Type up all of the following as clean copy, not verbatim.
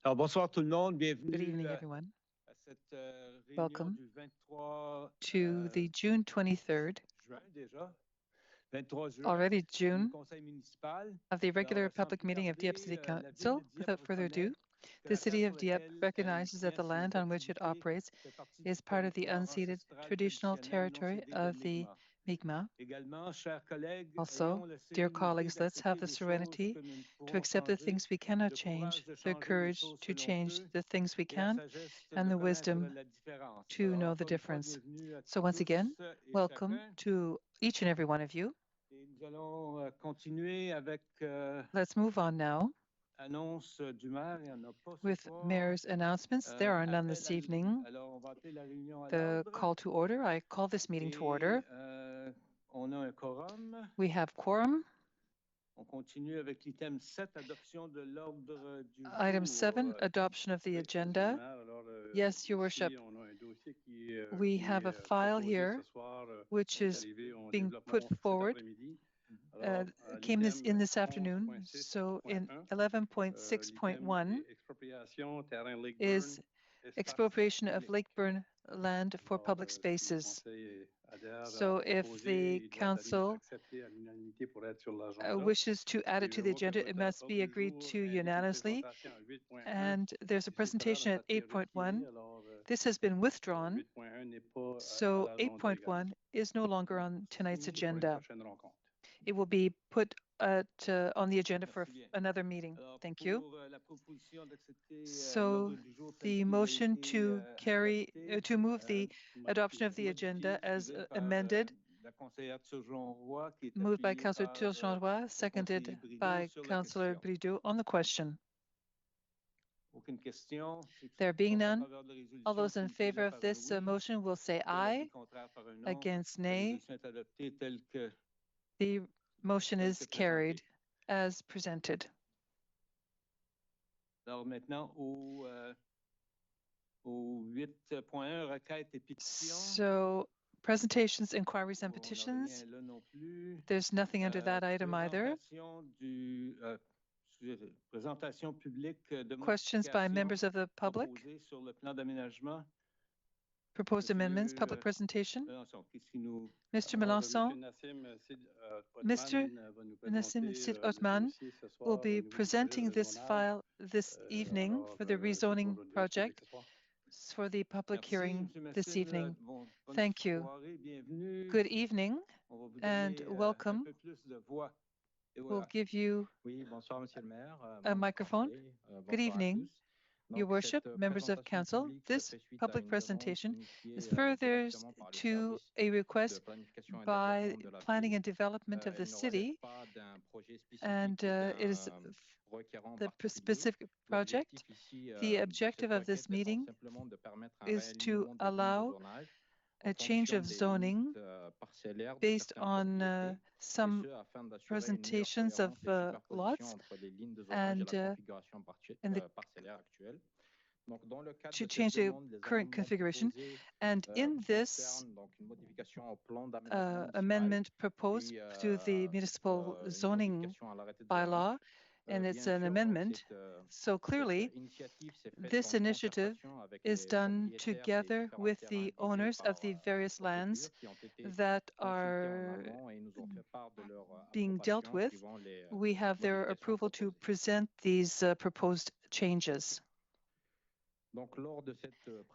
Alors, bonsoir tout le monde, Good bienvenue evening, everyone. à cette réunion Welcome du 23 to the June 23rd, juin déjà. 23 juin already du June, conseil municipal. of the regular Alors, sans public plus meeting of Dieppe City tarder, la ville de Council. Dieppe Without further ado, reconnaît que the la terre City sur of Dieppe laquelle elle recognizes that the exerce ses land on which it activités operates fait partie is du part of the territoire unceded ancestral traditional traditionnel non territory cédé de of the Mi'kmaq. Mi'kmaq. Également, chers collègues, Also, ayons la dear sérénité colleagues, let's have the d'accepter les choses serenity que nous ne to pourrons accept the changer, things we cannot le change, courage de the changer les courage choses to selon change peu the things we et la can, sagesse and de the connaître wisdom la différence. to Alors, know the encore une fois, difference. bienvenue à So once again, tous et welcome chacun. to each and every one of you. Et nous allons continuer avec Let's move on now annonce du maire. Il n'y en a pas ce with soir. mayor's announcements. There are none this evening. Alors, on va appeler la réunion à The l'ordre. call to order, I call this meeting to order. On a un quorum. We have quorum. On continue avec l'item 7, adoption de l'ordre du jour. Item 7, adoption of the agenda. Yes, Your Worship. We have a file here which is being put forward. Came in this afternoon. So in 11.6.1 is expropriation of Lakeburn land for public spaces. So if the council wishes to add it to the agenda, it must be agreed to unanimously. And there's a presentation at 8.1. This has been withdrawn. So 8.1 is no longer on tonight's agenda. It will be put on the agenda for another meeting. Thank you. So the motion to move the adoption of the agenda as amended, moved by Councillor Turgeon-Roy, seconded by Councillor Brideau. On the question, there being none, all those in favor of this motion will say aye. Against nay. The motion is carried as presented. So presentations, inquiries, and petitions. There's nothing under that item either. Questions by members of the public. Proposed amendments, public presentation. Mr. Melançon, Mr. Nassim Sid Othman will be presenting this file this evening for the rezoning project for the public hearing this evening. Thank you. Good evening and welcome. We'll give you a microphone. Good evening. Your Worship, members of Council, this public presentation is further to a request by Planning and Development of the City, and it is the specific project. The objective of this meeting is to allow a change of zoning based on some presentations of lots and to change the current configuration. And in this amendment proposed through the municipal zoning bylaw, and it's an amendment, so clearly this initiative is done together with the owners of the various lands that are being dealt with. We have their approval to present these proposed changes.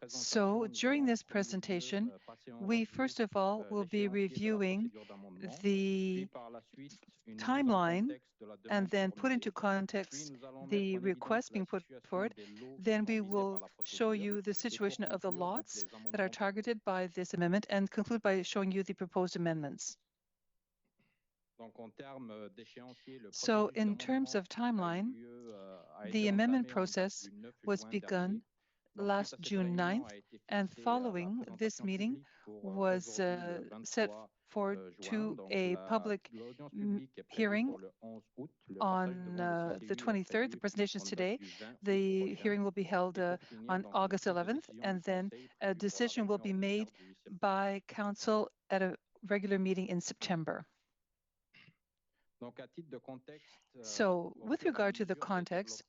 So during this presentation, we first of all will be reviewing the timeline and then put into context the request being put forward. Then we will show you the situation of the lots that are targeted by this amendment and conclude by showing you the proposed amendments. So in terms of timeline, the amendment process was begun last June 9th, and following this meeting was set forward to a public hearing on the 23rd. The presentation is today. The hearing will be held on August 11th, and then a decision will be made by Council at a regular meeting in September. So with regard to the context,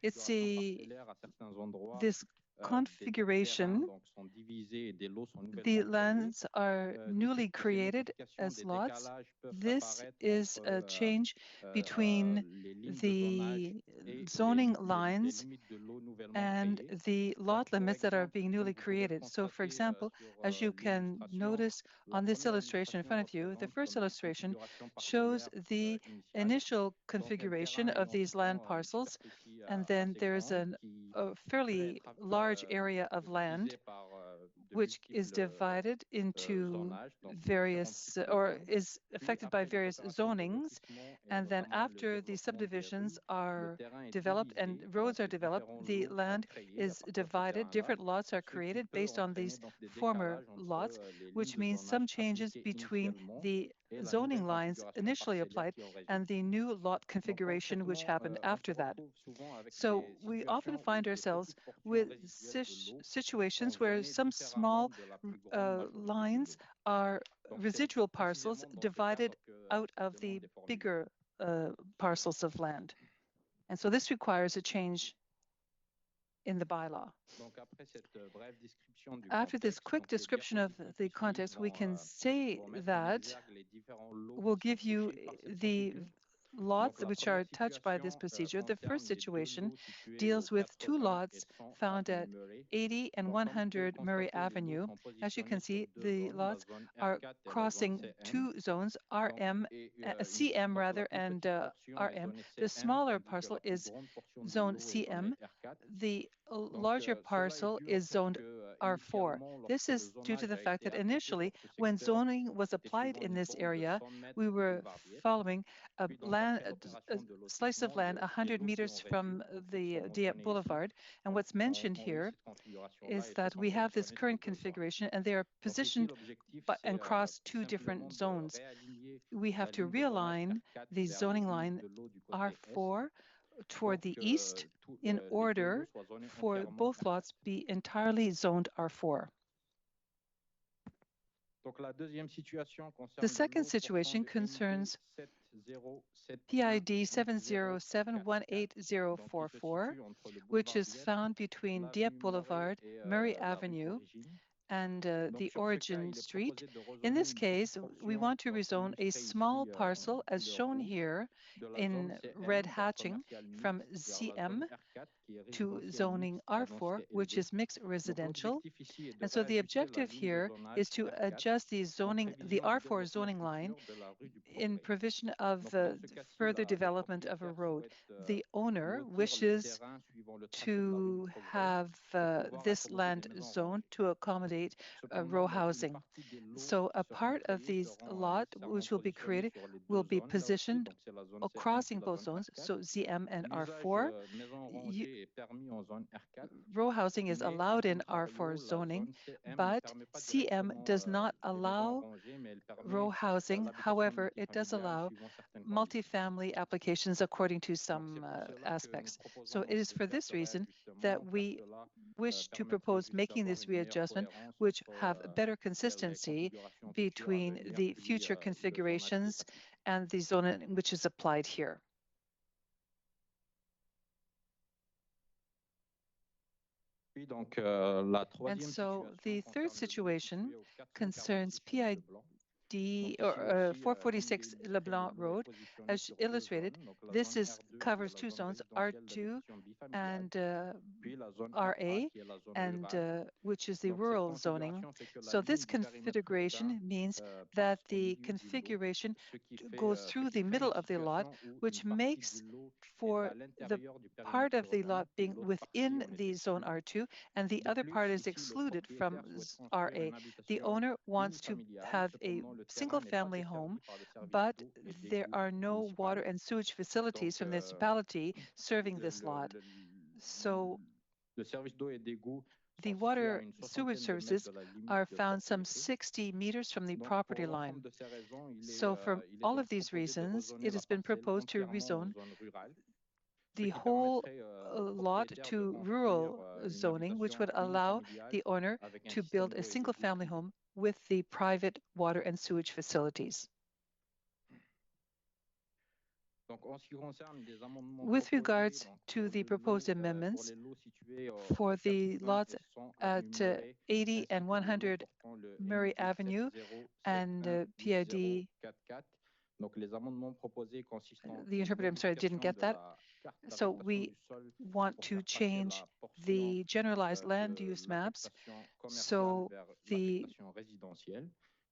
it's this configuration, the lands are newly created as lots. This is a change between the zoning lines and the lot limits that are being newly created. So for example, as you can notice on this illustration in front of you, the first illustration shows the initial configuration of these land parcels, and then there's a fairly large area of land which is divided into various, or is affected by various zonings. And then after the subdivisions are developed and roads are developed, the land is divided. Different lots are created based on these former lots, which means some changes between the zoning lines initially applied and the new lot configuration which happened after that. So we often find ourselves with situations where some small lines are residual parcels divided out of the bigger parcels of land. And so this requires a change in the bylaw. After this quick description of the context, we can say that we'll give you the lots which are touched by this procedure. The first situation deals with two lots found at 80 and 100 Murray Avenue. As you can see, the lots are crossing two zones, CM rather, and RM. The smaller parcel is zone CM. The larger parcel is zoned R4. This is due to the fact that initially, when zoning was applied in this area, we were following a slice of land 100 meters from the Dieppe Boulevard. And what's mentioned here is that we have this current configuration, and they are positioned and cross two different zones. We have to realign the zoning line R4 toward the east in order for both lots be entirely zoned R4. The second situation concerns PID 707180044, which is found between Dieppe Boulevard, Murray Avenue, and the Origin Street. In this case, we want to rezone a small parcel, as shown here in red hatching, from CM to zoning R4, which is mixed residential. And so the objective here is to adjust the R4 zoning line in provision of further development of a road. The owner wishes to have this land zoned to accommodate row housing. So a part of these lot which will be created will be positioned crossing both zones, so ZM and R4. Row housing is allowed in R4 zoning, but CM does not allow row housing. However, it does allow multifamily applications according to some aspects. So it is for this reason that we wish to propose making this readjustment, which have better consistency between the future configurations and the zone which is applied here. And so the third situation concerns PID or 446 Leblanc Road. As illustrated, this covers two zones, R2 and RA, and which is the rural zoning. So this configuration means that the configuration goes through the middle of the lot, which makes for the part of the lot being within the zone R2, and the other part is excluded from RA. The owner wants to have a single-family home, but there are no water and sewage facilities from the municipality serving this lot. So the water sewage services are found some 60 meters from the property line. So for all of these reasons, it has been proposed to rezone the whole lot to rural zoning, which would allow the owner to build a single-family home with the private water and sewage facilities. With regards to the proposed amendments for the lots at 80 and 100 Murray Avenue and PID, the interpreter, I'm sorry, didn't get that. So we want to change the generalized land use maps so the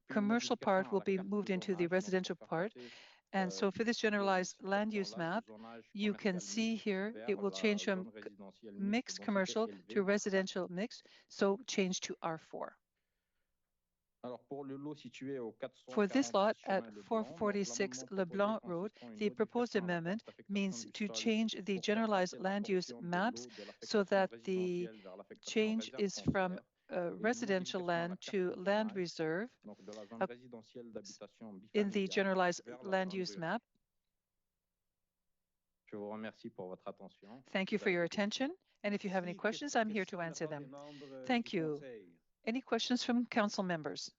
commercial part will be moved into the residential part. And so for this generalized land use map, you can see here, it will change from mixed commercial to residential mix, so change to R4. For this lot at 446 LeBlanc Road, the proposed amendment means to change the generalized land use maps so that the change is from residential land to land reserve in the generalized land use map. Thank you for your attention. And if you have any questions, I'm here to answer them. Thank you. Any questions from council members?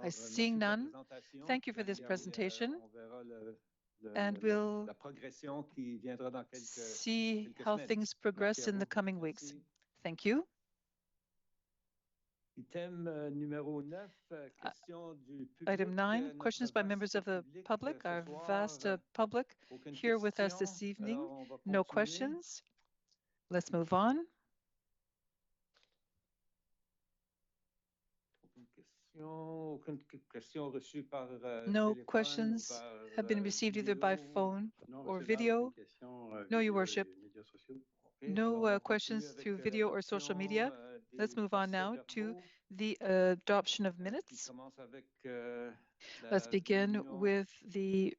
I see none. Thank you for this presentation. And we'll see how things progress in the coming weeks. Thank you. Item 9, questions by members of the public. Our vast public here with us this evening. No questions. Let's move on. No questions have been received either by phone or video. No, Your Worship. No questions through video or social media. Let's move on now to the adoption of minutes. Let's begin with the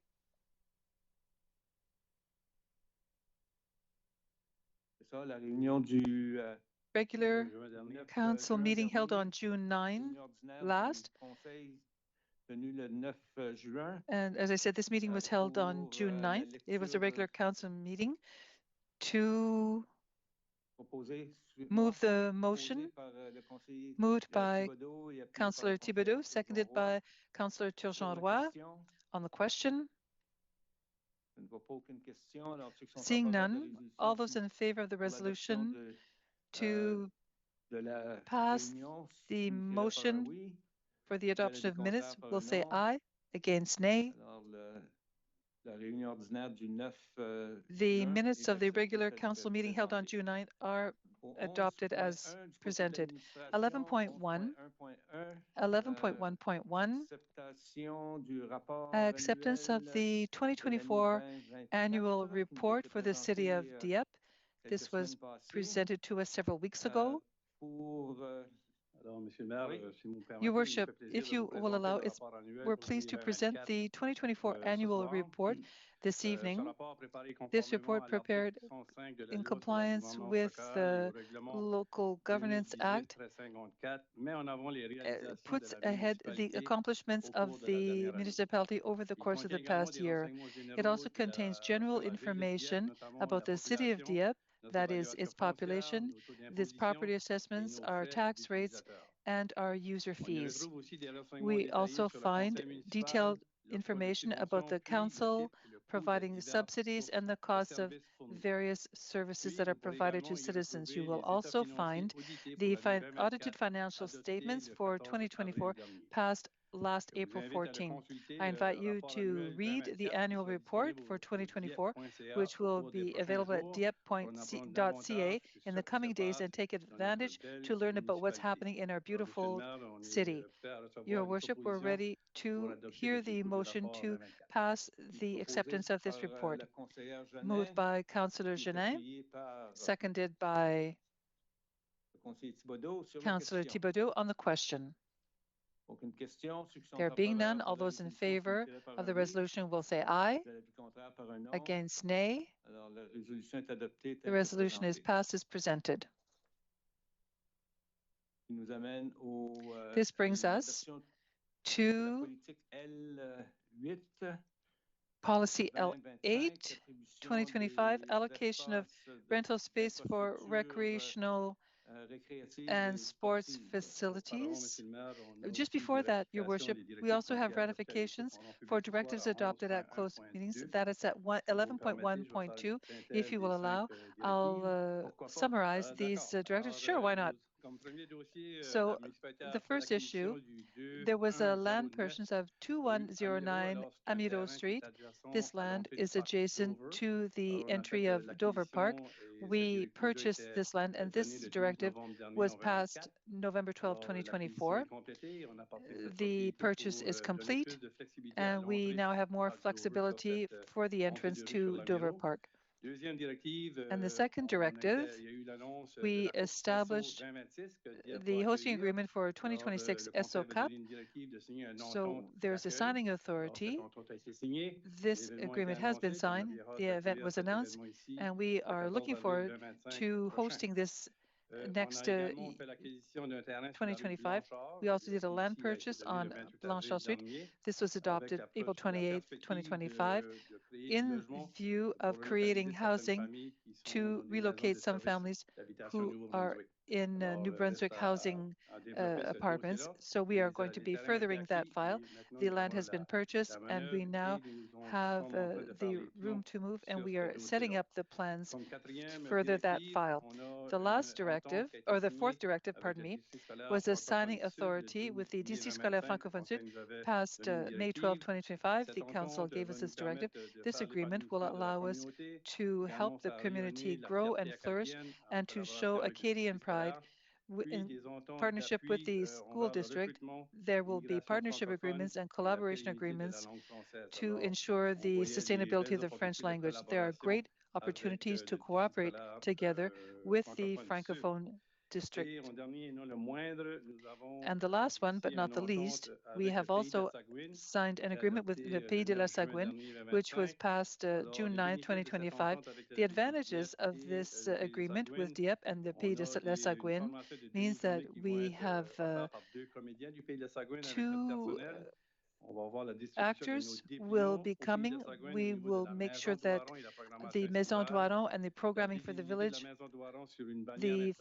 regular council meeting held on June 9 last. And as I said, this meeting was held on June 9th. It was a regular council meeting to move the motion moved by Councillor Thibodeau, seconded by Councillor Turgeon-Roy on the question. Seeing none, all those in favor of the resolution to pass the motion for the adoption of minutes will say aye. Against, nay. The minutes of the regular council meeting held on June 9th are adopted as presented. 11.1, 11.1.1, acceptance of the 2024 annual report for the city of Dieppe. This was presented to us several weeks ago. Your Worship, if you will allow, we're pleased to present the 2024 annual report this evening. This report, prepared in compliance with the Local Governance Act, puts ahead the accomplishments of the municipality over the course of the past year. It also contains general information about the city of Dieppe, that is its population, its property assessments, our tax rates, and our user fees. We also find detailed information about the council providing subsidies and the costs of various services that are provided to citizens. You will also find the audited financial statements for 2024 passed last April 14. I invite you to read the annual report for 2024, which will be available at dieppe.ca in the coming days, and take advantage to learn about what's happening in our beautiful city. Your Worship, we're ready to hear the motion to pass the acceptance of this report. Moved by Councillor Genin, seconded by Councillor Thibodeau on the question. There being none, all those in favor of the resolution will say aye. Against, nay. The resolution is passed as presented. This brings us to Policy L8, 2025, allocation of rental space for recreational and sports facilities. Just before that, Your Worship, we also have ratifications for directives adopted at closed meetings. That is at 11.1.2. If you will allow, I'll summarize these directives. Sure, why not? So the first issue, there was a land purchase of 2109 Amiro Street. This land is adjacent to the entry of Dover Park. We purchased this land, and this directive was passed November 12, 2024. The purchase is complete, and we now have more flexibility for the entrance to Dover Park. And the second directive, we established the hosting agreement for 2026 SO Cup. So there's a signing authority. This agreement has been signed. The event was announced, and we are looking forward to hosting this next 2025. We also did a land purchase on Blanchard Street. This was adopted April 28, 2025, in view of creating housing to relocate some families who are in New-Brunswick housing apartments. So we are going to be furthering that file. The land has been purchased, and we now have the room to move, and we are setting up the plans to further that file. The last directive, or the fourth directive, pardon me, was a signing authority with the District Scolaire Francophone Sud, passed May 12, 2025. The Council gave us this directive. This agreement will allow us to help the community grow and flourish and to show Acadian pride. In partnership with the school district, there will be partnership agreements and collaboration agreements to ensure the sustainability of the French language. There are great opportunities to cooperate together with the Francophone district. And the last one, but not the least, we have also signed an agreement with the Pays de la Sagouine, which was passed June 9, 2025. The advantages of this agreement with Dieppe and the Pays de la Sagouine means that we have two actors will be coming. We will make sure that the Maison Doiron and the programming for the village, the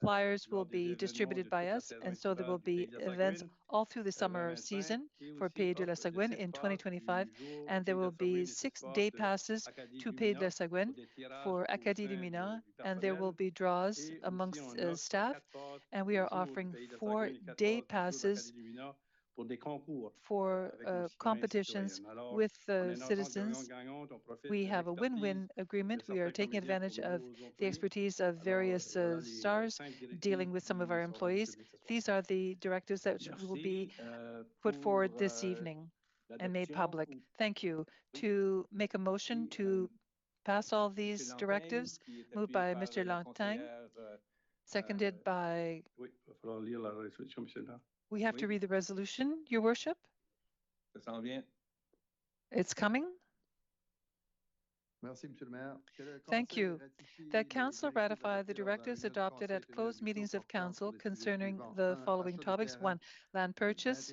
flyers will be distributed by us, and so there will be events all through the summer season for Pays de la Sagouine in 2025, and there will be 6 day passes to Pays de la Sagouine for Acadie du Milan, and there will be draws amongst staff, and we are offering 4 day passes for competitions with citizens. We have a win-win agreement. We are taking advantage of the expertise of various stars dealing with some of our employees. These are the directives that will be put forward this evening and made public. Thank you. To make a motion to pass all these directives, moved by Mr. Lantin, seconded by... We have to read the resolution, Your Worship. It's coming. Thank you. That Council ratify the directives adopted at closed meetings of Council concerning the following topics. 1. Land purchase,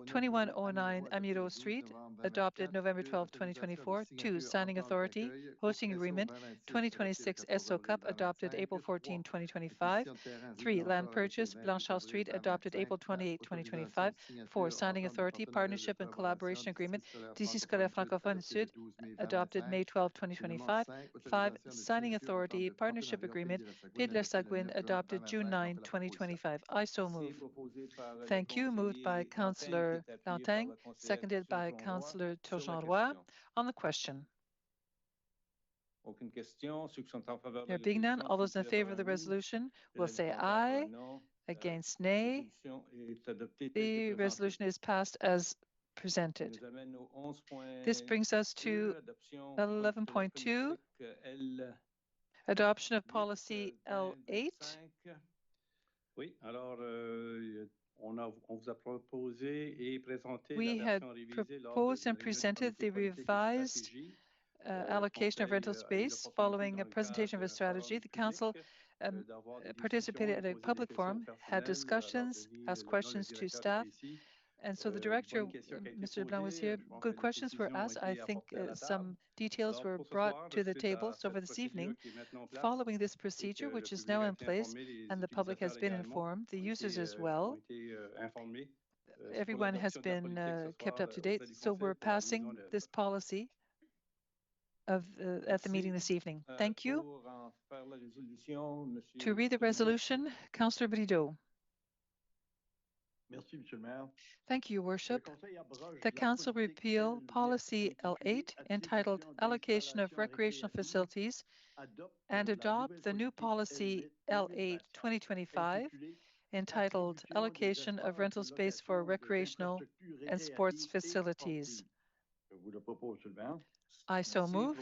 2109 Amiro Street, adopted November 12, 2024. 2. Signing authority, hosting agreement, 2026 SO Cup, adopted April 14, 2025. 3. Land purchase, Blanchard Street, adopted April 28, 2025. 4. Signing authority, partnership and collaboration agreement, District Scolaire Francophone Sud, adopted May 12, 2025. 5. Signing authority, partnership agreement, Pays de la Sagouine, adopted June 9, 2025. I so move. Thank you. Moved by Councillor Lantin, seconded by Councillor Turgeon-Roy. On the question. There being none, all those in favor of the resolution will say aye. Against, nay. The resolution is passed as presented. This brings us to 11.2, adoption of policy L8. We had proposed and presented the revised allocation of rental space following a presentation of a strategy. The Council participated at a public forum, had discussions, asked questions to staff, And so the director, Mr. Leblanc, was here. Good questions were asked. I think some details were brought to the table. So for this evening, following this procedure, which is now in place, and the public has been informed, the users as well, everyone has been kept up to date. So we're passing this policy at the meeting this evening. Thank you. To read the resolution, Councillor Brideau. Thank you, Your Worship. The Council repeal Policy L8 entitled Allocation of Recreational Facilities and adopt the new Policy L8 2025 entitled Allocation of Rental Space for Recreational and Sports Facilities. I so move.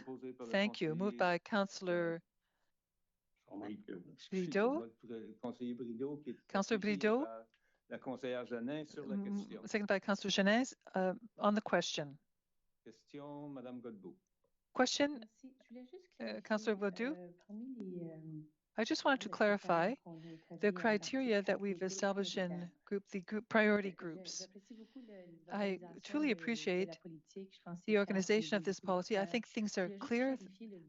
Thank you. Moved by Councillor Brideau. Councillor Brideau. La conseillère Janin sur la question. Second by Councillor Janin on the question. Question, Madame Godbout. Question, Councillor Godbout. I just wanted to clarify the criteria that we've established in the group priority groups. I truly appreciate the organization of this policy. I think things are clear,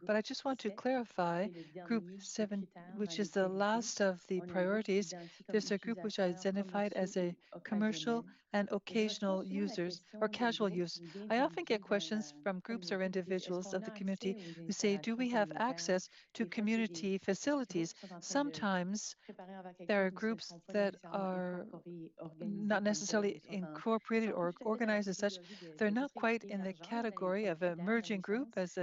but I just want to clarify Group 7, which is the last of the priorities. There's a group which I identified as a commercial and occasional users or casual use. I often get questions from groups or individuals of the community who say, do we have access to community facilities? Sometimes there are groups that are not necessarily incorporated or organized as such. They're not quite in the category of a merging group, as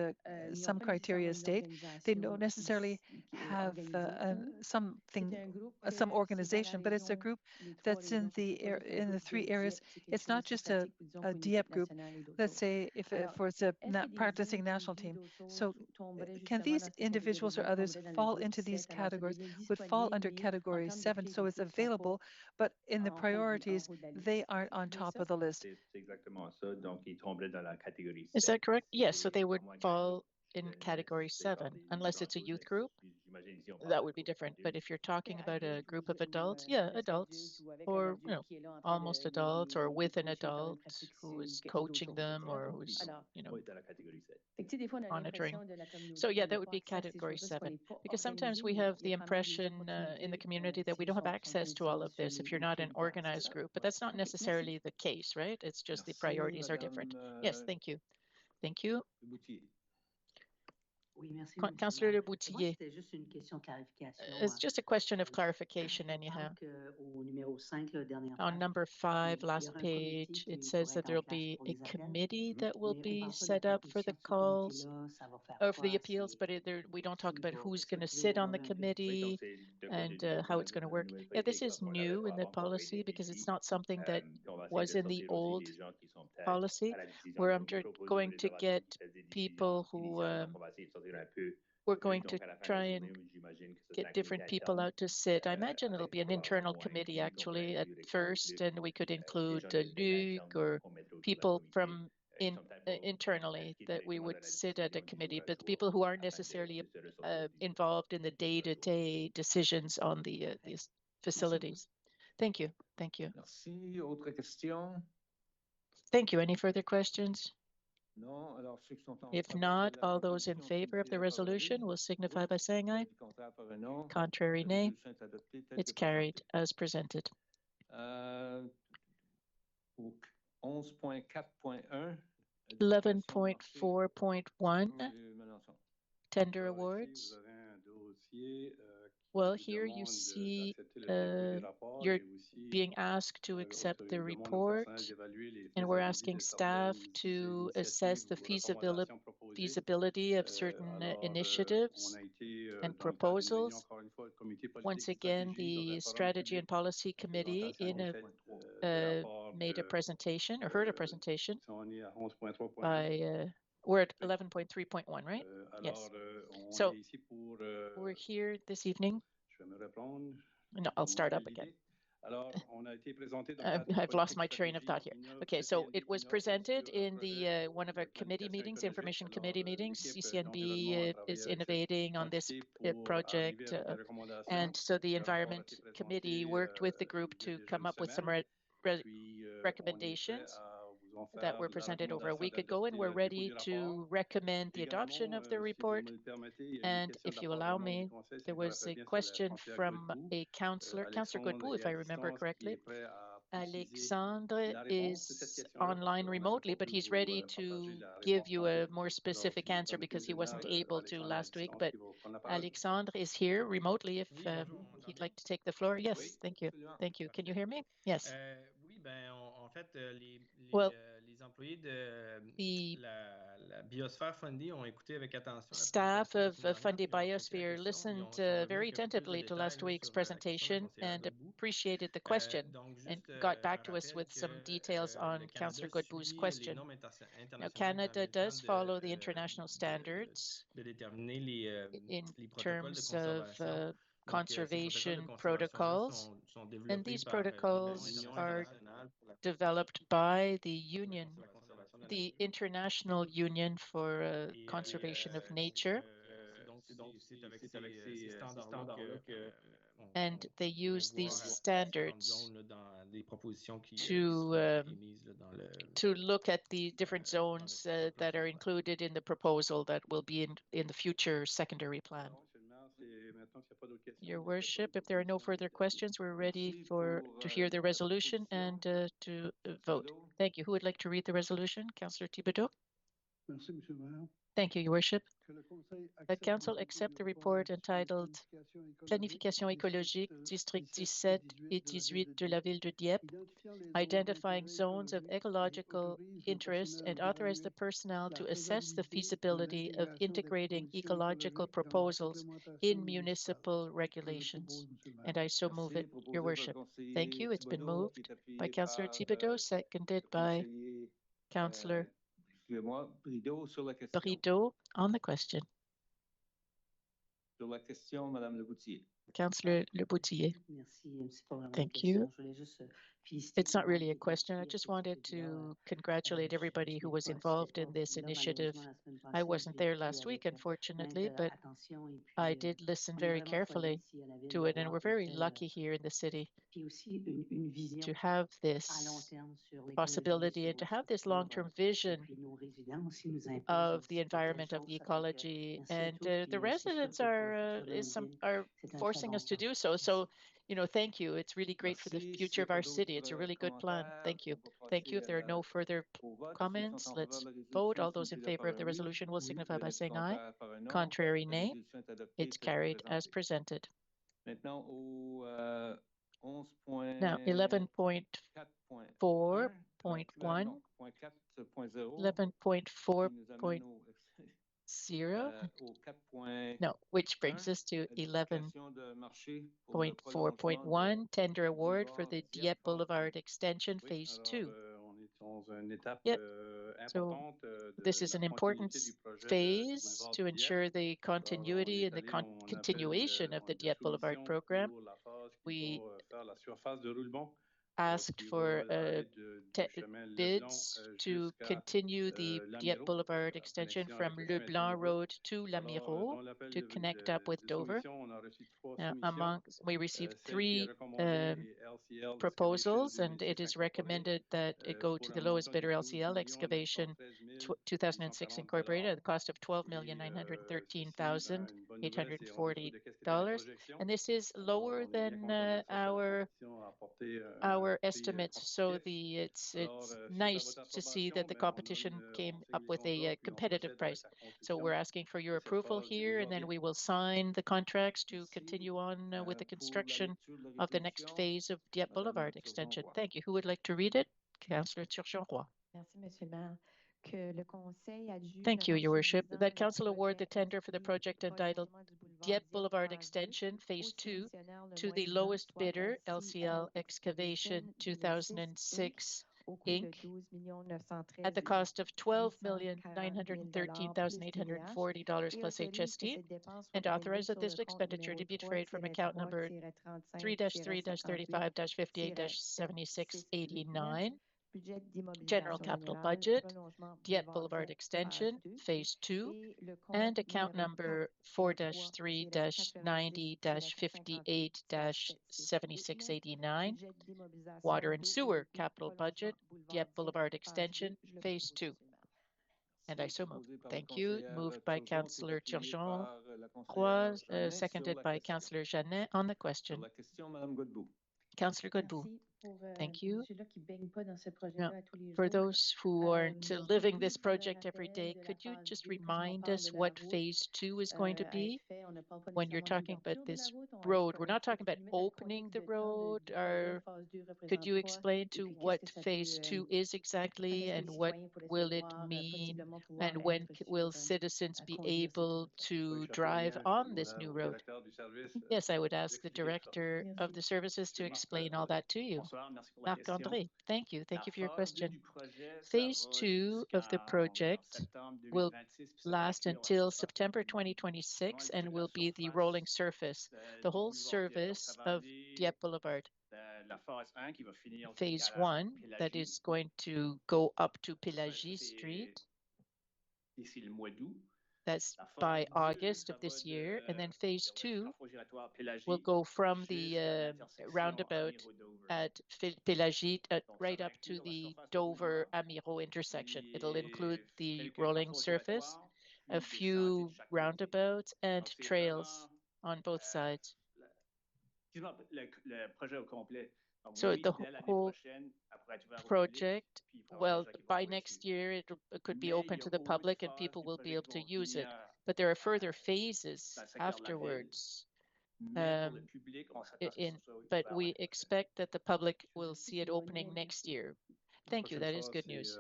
some criteria state. They don't necessarily have some organization, but it's a group that's in the three areas. It's not just a Dieppe group. Let's say if it's a practicing national team. So can these individuals or others fall into these categories? Would fall under category 7, so it's available, but in the priorities, they aren't on top of the list. Is that correct? Yes, so they would fall in category 7, unless it's a youth group. That would be different. But if you're talking about a group of adults, yeah, adults, or almost adults, or with an adult who is coaching them or who's monitoring. So yeah, that would be category 7. Because sometimes we have the impression in the community that we don't have access to all of this if you're not an organized group, but that's not necessarily the case, right? It's just the priorities are different. Yes, thank you. Thank you. Councillor Le Boutillier. It's just a question of clarification, anyhow. On number 5, last page, it says that there will be a committee that will be set up for the calls of the appeals, but we don't talk about who's going to sit on the committee and how it's going to work. Yeah, this is new in the policy because it's not something that was in the old policy, where I'm going to get people who we're going to try and get different people out to sit. I imagine it'll be an internal committee actually at first, and we could include Luc or people from internally that we would sit at a committee, but people who aren't necessarily involved in the day-to-day decisions on these facilities. Thank you. Thank you. Merci. Autre question? Thank you. Any further questions? If not, all those in favor of the resolution will signify by saying aye. Contrary, nay. It's carried as presented. 11.4.1 tender awards. Well, here you see you're being asked to accept the report, and we're asking staff to assess the feasibility of certain initiatives and proposals. Once again, the Strategy and Policy Committee made a presentation or heard a presentation by we're at 11.3.1, right? Yes. So we're here this evening. No, I'll start up again. I've lost my train of thought here. Okay, so it was presented in the one of our committee meetings, information committee meetings. CCNB is innovating on this project, and so the environment committee worked with the group to come up with some recommendations that were presented over a week ago, and we're ready to recommend the adoption of the report. And if you allow me, there was a question from a councillor, Councillor Godbout, if I remember correctly. Alexandre is online remotely, but he's ready to give you a more specific answer because he wasn't able to last week. But Alexandre is here remotely if he'd like to take the floor. Yes, thank you. Thank you. Can you hear me? Yes. Well, the staff of Fundy Biosphere listened very attentively to last week's presentation and appreciated the question and got back to us with some details on Councillor Godbout's question. Now, Canada does follow the international standards in terms of conservation protocols, and these protocols are developed by the Union, the International Union for Conservation of Nature, and they use these standards to look at the different zones that are included in the proposal that will be in the future secondary plan. Your Worship, if there are no further questions, we're ready to hear the resolution and to vote. Thank you. Who would like to read the resolution? Councillor Thibodeau. Thank you, Your Worship. The Council accept the report entitled Planification écologique, District 17 et 18 de la Ville de Dieppe, identifying zones of ecological interest and authorize the personnel to assess the feasibility of integrating ecological proposals in municipal regulations. And I so move it, Your Worship. Thank you. It's been moved by Councillor Thibodeau, seconded by Councillor Brideau on the question. Councillor Le Boutier. Thank you. It's not really a question. I just wanted to congratulate everybody who was involved in this initiative. I wasn't there last week, unfortunately, but I did listen very carefully to it, and we're very lucky here in the city to have this possibility and to have this long-term vision of the environment, of the ecology, and the residents are forcing us to do so. So, thank you. It's really great for the future of our city. It's a really good plan. Thank you. Thank you. If there are no further comments, let's vote. All those in favor of the resolution will signify by saying aye. Contrary, nay. It's carried as presented. Now, 11.4.1, 11.4.0, no, which brings us to 11.4.1, tender award for the Dieppe Boulevard Extension Phase 2. Yep. So this is an important phase to ensure the continuity and the continuation of the Dieppe Boulevard program. We asked for bids to continue the Dieppe Boulevard extension from Le Blanc Road to La Miro to connect up with Dover. We received 3 proposals, and it is recommended that it go to the lowest bidder, LCL Excavation 2006 Incorporated, at the cost of $12,913,840. And this is lower than our estimates. So it's nice to see that the competition came up with a competitive price. So we're asking for your approval here, and then we will sign the contracts to continue on with the construction of the next phase of Dieppe Boulevard extension. Thank you. Who would like to read it? Councillor Turgeon-Roy. Thank you, Your Worship. That Council award the tender for the project entitled Dieppe Boulevard Extension Phase 2 to the lowest bidder, LCL Excavation 2006 Inc., at the cost of $12,913,840 plus HST, and authorize that this expenditure to be defrayed from account number 3-3-35-58-7689 General capital budget, Dieppe Boulevard Extension, Phase 2, and account number 4-3-90-58-7689, Water and Sewer capital budget, Dieppe Boulevard Extension, Phase 2. And I so move. Thank you. Moved by Councillor Turgeon, seconded by Councillor Jeannet on the question. Councillor Godbout. Thank you. Now, for those who aren't living this project every day, could you just remind us what phase 2 is going to be? When you're talking about this road, we're not talking about opening the road, or could you explain to what phase 2 is exactly and what will it mean, and when will citizens be able to drive on this new road? Yes, I would ask the director of the services to explain all that to you. Marc-André, thank you. Thank you for your question. Phase 2 of the project will last until September 2026 and will be the rolling surface, the whole service of Dieppe Boulevard. Phase 1, that is going to go up to Pélagie Street. That's by August of this year. And then phase 2 will go from the roundabout at Pélagie right up to the Dover-Amiro intersection. It'll include the rolling surface, a few roundabouts, and trails on both sides. So the whole project, well, by next year, it could be open to the public and people will be able to use it. But there are further phases afterwards. But we expect that the public will see it opening next year. Thank you. That is good news.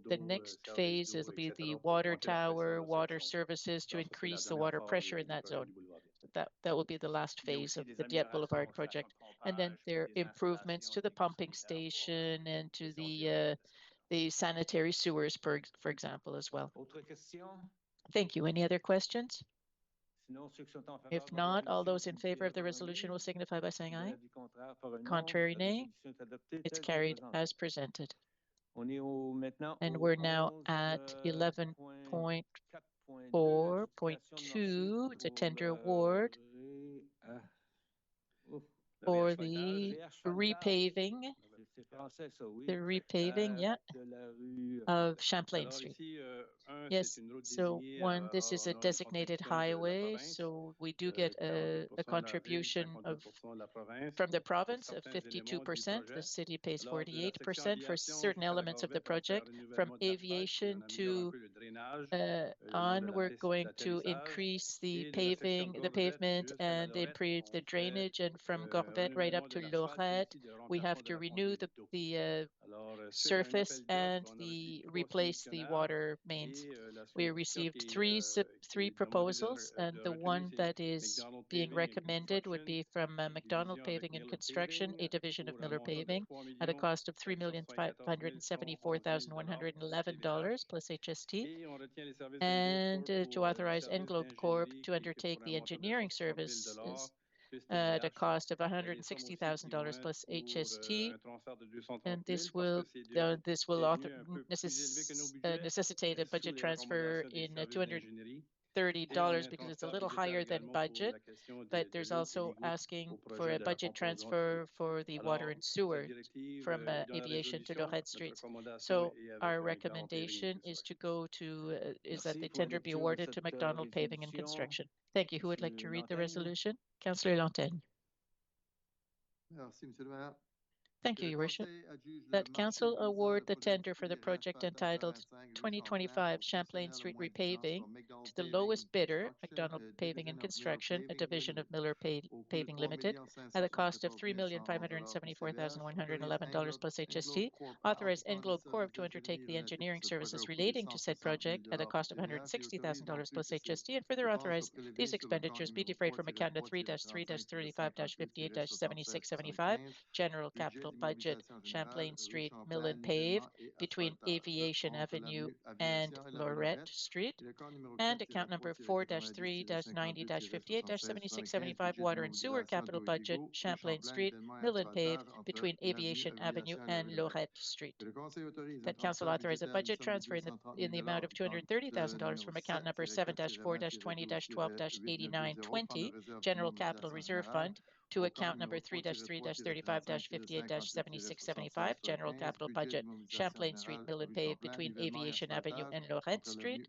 The next phase will be the water tower, water services to increase the water pressure in that zone. That will be the last phase of the Dieppe Boulevard project. And then there are improvements to the pumping station and to the sanitary sewers, for example, as well. Thank you. Any other questions? If not, all those in favor of the resolution will signify by saying aye. Contrary, nay. It's carried as presented. And we're now at 11.4.2. It's a tender award for the repaving. The repaving, yeah, of Champlain Street. Yes, so this is a designated highway, so we do get a contribution from the province of 52%. The city pays 48% for certain elements of the project. From aviation to we're going to increase the pavement and improve the drainage. And from Gorbet right up to Lorette, we have to renew the surface and replace the water mains. We received three proposals, and the one that is being recommended would be from McDonald Paving and Construction, a division of Miller Paving, at a cost of $3,574,111 plus HST, and to authorize Englobe Corp to undertake the engineering services at a cost of $160,000 plus HST, and this will necessitate a budget transfer in $230 because it's a little higher than budget, but there's also asking for a budget transfer for the water and sewer from aviation to Lorette Street. So our recommendation is that the tender be awarded to McDonald Paving and Construction. Thank you. Who would like to read the resolution? Councillor Lantaigne. Thank you, Your Worship. That Council award the tender for the project entitled 2025 Champlain Street Repaving to the lowest bidder, McDonald Paving and Construction, a division of Miller Paving Limited, at a cost of $3,574,111 plus HST. Authorize Englobe Corp to undertake the engineering services relating to said project at a cost of $160,000 plus HST, and further authorize these expenditures be defrayed from account 3-3-35-58-7675, General Capital capital budget, Champlain Street, Mill and Pave, between Aviation Avenue and Lorette Street. And account number 4-3-90-58-7675, Water and Sewer capital budget, Champlain Street, Mill and Pave, between Aviation Avenue and Lorette Street. That council authorize a budget transfer in the amount of $230,000 from account number 7-4-20-12-8920, General Capital Reserve Fund, to account number 3-35-58-7675, General Capital Budget, Champlain Street, Mill and Pave, between Aviation Avenue and Lorette Street.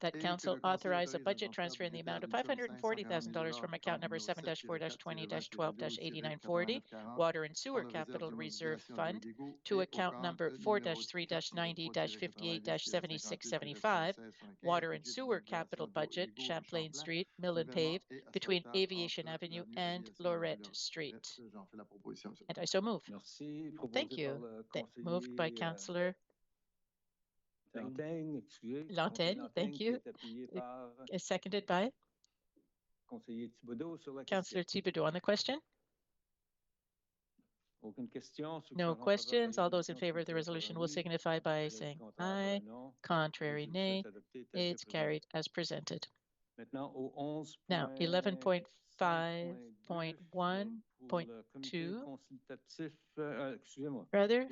That council authorize a budget transfer in the amount of $540,000 from account number 7-4-20-12-8940, Water and Sewer Capital Reserve Fund, to account number 4-3-90-58-7675, Water and Sewer Capital Budget, Champlain Street, Mill and Pave, between Aviation Avenue and Lorette Street. And I so move. Thank you. Moved by Councillor Lantaigne, thank you. Seconded by Councillor Thibodeau on the question. No questions. All those in favor of the resolution will signify by saying aye. Contrary, nay. It's carried as presented. Now, 11.5.1.2. Rather,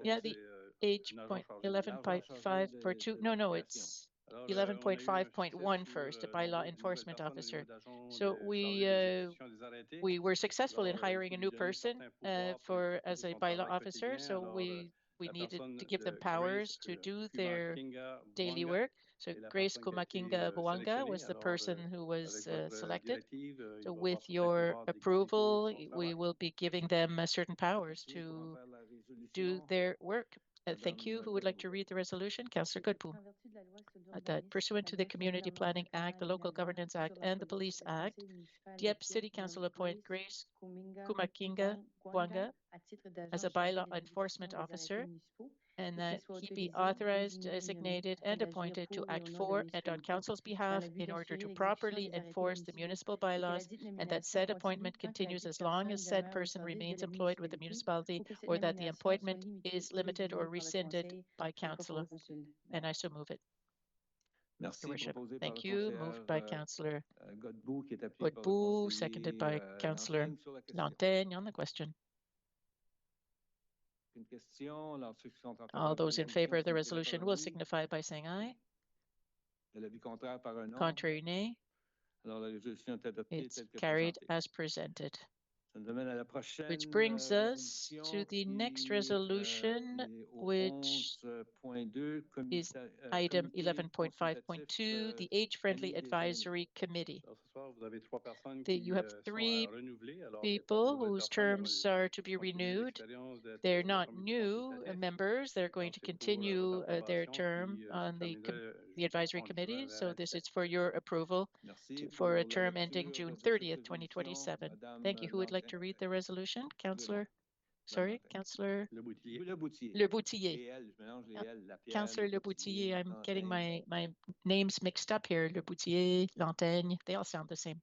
yeah, the age point 11.5.2. No, it's 11.5.1 first, a bylaw enforcement officer. So we were successful in hiring a new person as a bylaw officer. So we needed to give them powers to do their daily work. So Grace Kumakinga Bwanga was the person who was selected. So with your approval, we will be giving them certain powers to do their work. Thank you. Who would like to read the resolution? Councillor Godbout. That pursuant to the Community Planning Act, the Local Governance Act, and the Police Act, Dieppe City Council appoint Grace Kumakinga Bwanga as a bylaw enforcement officer, and that he be authorized, designated, and appointed to act for and on council's behalf in order to properly enforce the municipal bylaws, and that said appointment continues as long as said person remains employed with the municipality, or that the appointment is limited or rescinded by council. And I so move it. Your Worship. Thank you. Moved by Councillor Godbout, seconded by Councillor Lantaigne on the question. All those in favor of the resolution will signify by saying aye. Contrary, nay. It's carried as presented. Which brings us to the next resolution, which is item 11.5.2, the Age-Friendly Advisory Committee. You have 3 people whose terms are to be renewed. They're not new members. They're going to continue their term on the advisory committee. So this is for your approval for a term ending June 30th, 2027. Thank you. Who would like to read the resolution? Councillor? Sorry, Councillor Le Boutier. Councillor Le Boutier. I'm getting my names mixed up here. Le Boutier, Lantaigne. They all sound the same.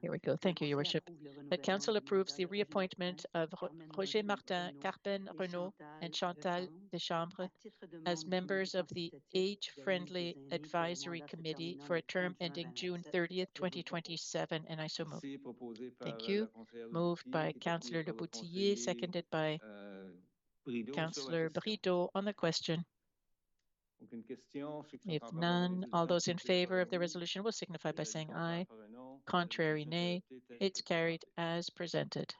Here we go. Thank you, Your Worship. The Council approves the reappointment of Roger Martin, Carpen Renaud, and Chantal Deschambre as members of the Age-Friendly Advisory Committee for a term ending June 30th, 2027, and I so move. Thank you. Moved by Councillor Le Boutier, seconded by Councillor Brito on the question. If none, all those in favor of the resolution will signify by saying aye. Contrary, nay. It's carried as presented.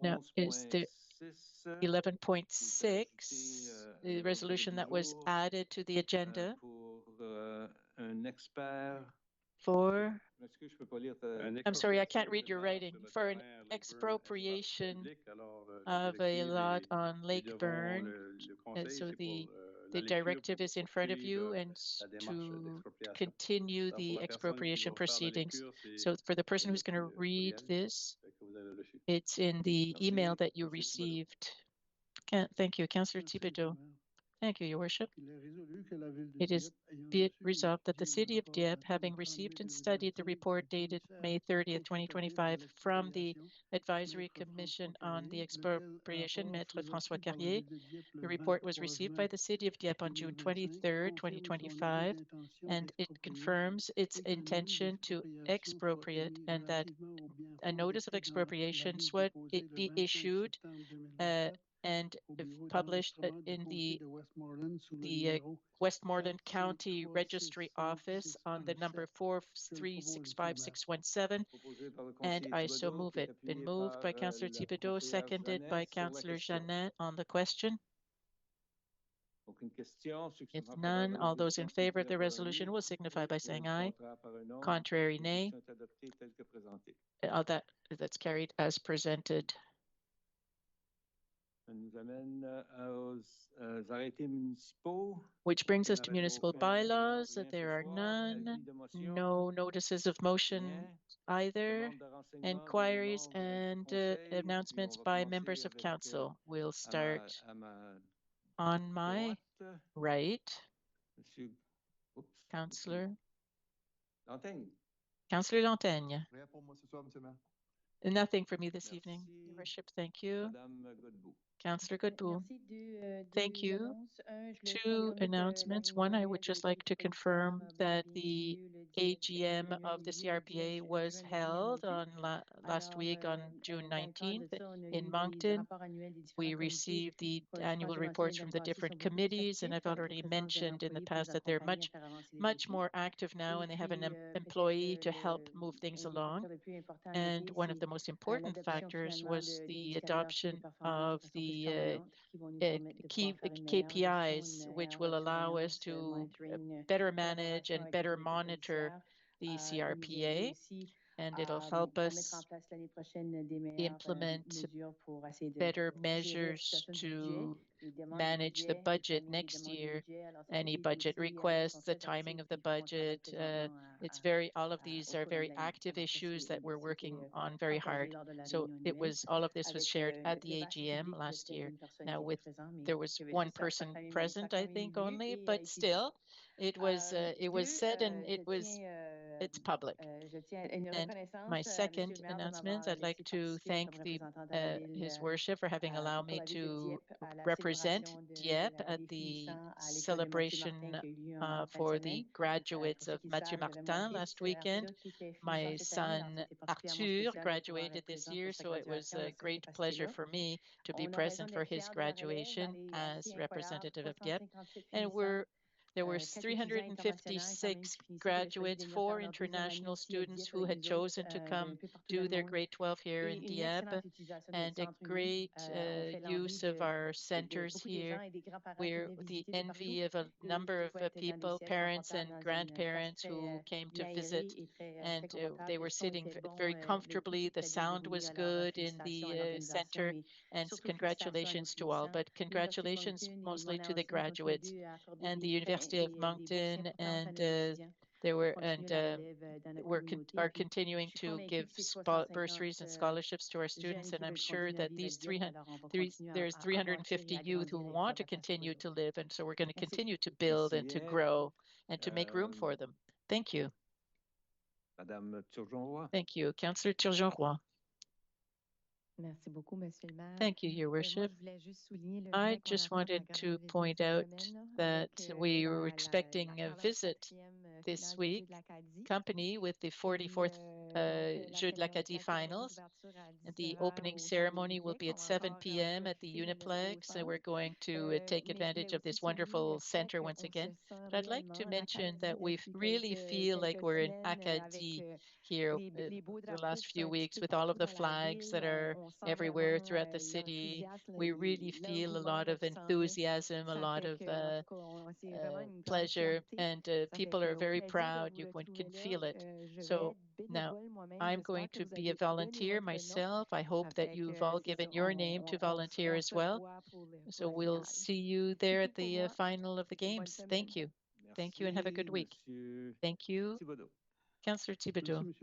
Now is the 11.6, the resolution that was added to the agenda for, I'm sorry, I can't read your writing, for an expropriation of a lot on Lake Burn. So the directive is in front of you, and to continue the expropriation proceedings. So for the person who's going to read this, it's in the email that you received. Thank you, Councillor Thibodeau. Thank you, Your Worship. It is be it resolved that the City of Dieppe, having received and studied the report dated May 30th, 2025, from the Advisory Commission on the Expropriation, Maître François Carrier, the report was received by the City of Dieppe on June 23rd, 2025, and it confirms its intention to expropriate and that a notice of expropriation should it be issued and published in the Westmoreland County Registry Office on the number 4365617, and I so move it. Been moved by Councillor Thibodeau, seconded by Councillor Jeannet on the question. If none, all those in favor of the resolution will signify by saying aye. Contrary, nay. That's carried as presented. Which brings us to municipal bylaws. There are none. No notices of motion either. Inquiries and announcements by members of council. We'll start on my right. Councillor Lantaigne. Nothing for me this evening, Your Worship. Thank you. Councillor Godbout. Thank you. Two announcements. One, I would just like to confirm that the AGM of the CRPA was held on last week on June 19th in Moncton. We received the annual reports from the different committees, and I've already mentioned in the past that they're much more active now, and they have an employee to help move things along. And one of the most important factors was the adoption of the key KPIs, which will allow us to better manage and better monitor the CRPA, and it'll help us implement better measures to manage the budget next year, any budget requests, the timing of the budget. All of these are very active issues that we're working on very hard. So all of this was shared at the AGM last year. Now there was one person present, I think only, but still it was said and it's public. And my second announcement, I'd like to thank His Worship for having allowed me to represent Dieppe at the celebration for the graduates of Mathieu Martin last weekend. My son Arthur graduated this year, so it was a great pleasure for me to be present for his graduation as representative of Dieppe. And there were 356 graduates, 4 international students who had chosen to come do their grade 12 here in Dieppe, and a great use of our centers here. We're the envy of a number of people, parents and grandparents who came to visit, and they were sitting very comfortably. The sound was good in the center, and congratulations to all. But congratulations mostly to the graduates and the University of Moncton, and are continuing to give bursaries and scholarships to our students. And I'm sure that there's 350 youth who want to continue to live, and so we're going to continue to build and to grow and to make room for them. Thank you. Madame Turgeon-Roy. Thank you, Councillor Turgeon-Roy. Thank you, Your Worship. I just wanted to point out that we were expecting a visit this week, company with the 44th Jeux de l'Acadie finals. The opening ceremony will be at 7 p.m. at the Uniplex, and we're going to take advantage of this wonderful center once again. But I'd like to mention that we really feel like we're in Acadie here the last few weeks with all of the flags that are everywhere throughout the city. We really feel a lot of enthusiasm, a lot of pleasure, and people are very proud. You can feel it. So now I'm going to be a volunteer myself. I hope that you've all given your name to volunteer as well. So we'll see you there at the final of the games. Thank you. Thank you, and have a good week. Thank you. Councillor Thibodeau.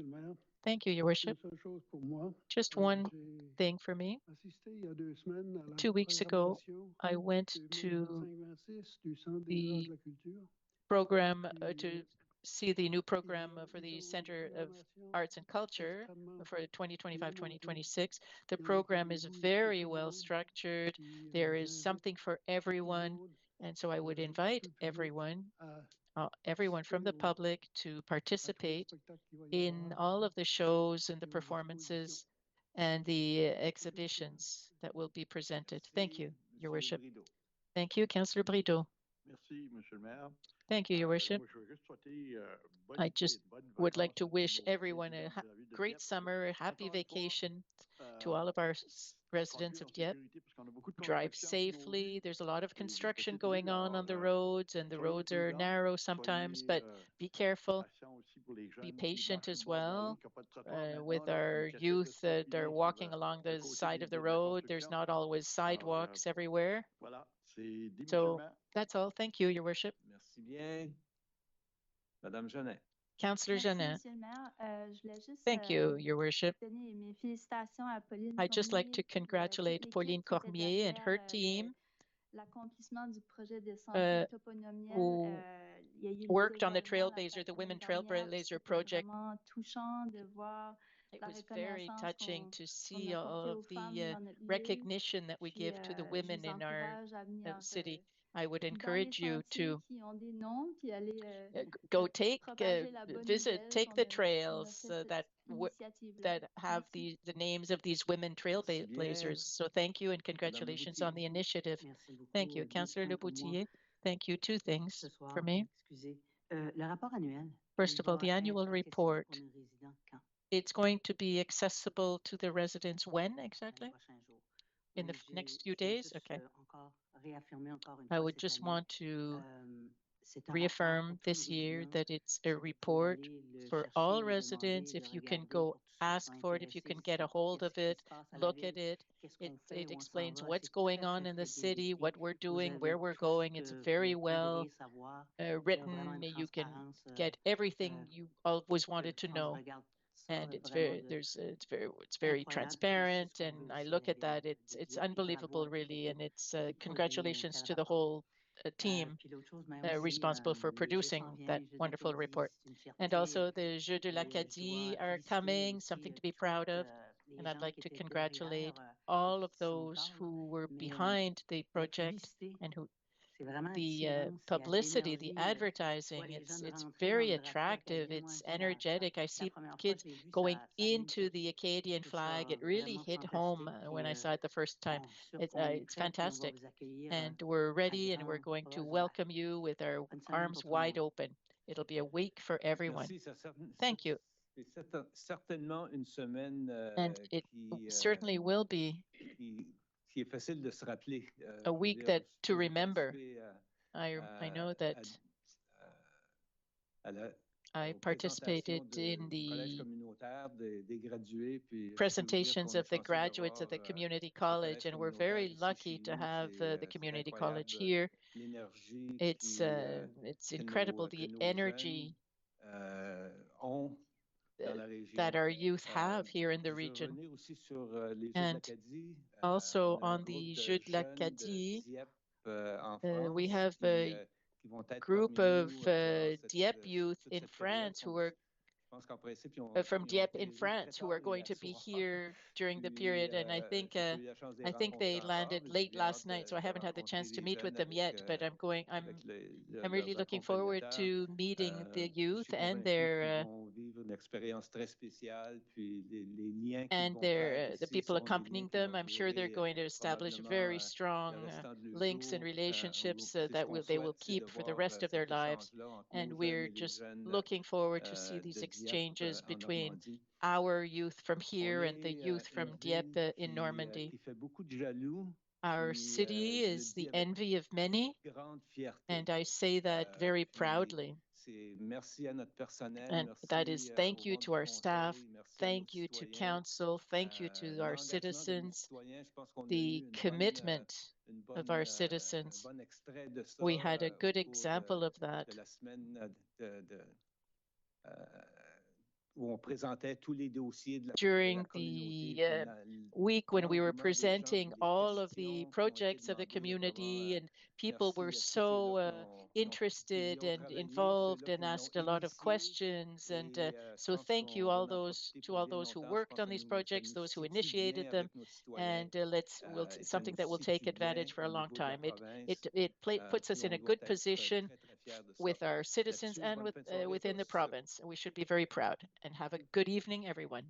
Thank you, Your Worship. Just one thing for me. 2 weeks ago, I went to the program to see the new program for the Center of Arts and Culture for 2025-2026. The program is very well structured. There is something for everyone. And so I would invite everyone from the public to participate in all of the shows and the performances and the exhibitions that will be presented. Thank you, Your Worship. Thank you, Councillor Brideau. Thank you, Your Worship. I just would like to wish everyone a great summer, a happy vacation to all of our residents of Dieppe. Drive safely. There's a lot of construction going on the roads, and the roads are narrow sometimes, but be careful. Be patient as well with our youth that are walking along the side of the road. There's not always sidewalks everywhere. So that's all. Thank you, Your Worship. Merci bien. Madame Genet. Councillor Genet. Thank you, Your Worship. I'd just like to congratulate Pauline Cormier and her team who worked on the Trailblazer, the Women Trailblazer project. It was very touching to see all of the recognition that we give to the women in our city. I would encourage you to go take the trails that have the names of these women trailblazers. So thank you and congratulations on the initiative. Thank you, Councillor Le Boutillier. Thank you. 2 things for me. First of all, the annual report. It's going to be accessible to the residents when exactly? In the next few days? Okay. I would just want to reaffirm this year that it's a report for all residents. If you can go ask for it, if you can get a hold of it, look at it. It explains what's going on in the city, what we're doing, where we're going. It's very well written. You can get everything you always wanted to know. And it's very transparent. And I look at that, it's unbelievable, really. And it's congratulations to the whole team responsible for producing that wonderful report. And also the Jeux de l'Acadie are coming, something to be proud of. And I'd like to congratulate all of those who were behind the project and who the publicity, the advertising, it's very attractive, it's energetic. I see kids going into the Acadian flag. It really hit home when I saw it the first time. It's fantastic. And we're ready and we're going to welcome you with our arms wide open. It'll be a week for everyone. Thank you. And it certainly will be a week that to remember. I know that I participated in the presentations of the graduates of the community college, and we're very lucky to have the community college here. It's incredible the energy that our youth have here in the region. And also on the Jeux de l'Acadie, we have a group of Dieppe youth in France who are from Dieppe in France who are going to be here during the period, and I think they landed late last night, so I haven't had the chance to meet with them yet. But I'm really looking forward to meeting the youth and their the people accompanying them. I'm sure they're going to establish very strong links and relationships that they will keep for the rest of their lives. And we're just looking forward to see these exchanges between our youth from here and the youth from Dieppe in Normandy. Our city is the envy of many, and I say that very proudly. And that is thank you to our staff, thank you to council, thank you to our citizens, the commitment of our citizens. We had a good example of that during the week when we were presenting all of the projects of the community, and people were so interested and involved and asked a lot of questions. And so thank you to all those who worked on these projects, those who initiated them, and something that will take advantage for a long time. It puts us in a good position with our citizens and within the province. We should be very proud, and have a good evening, everyone.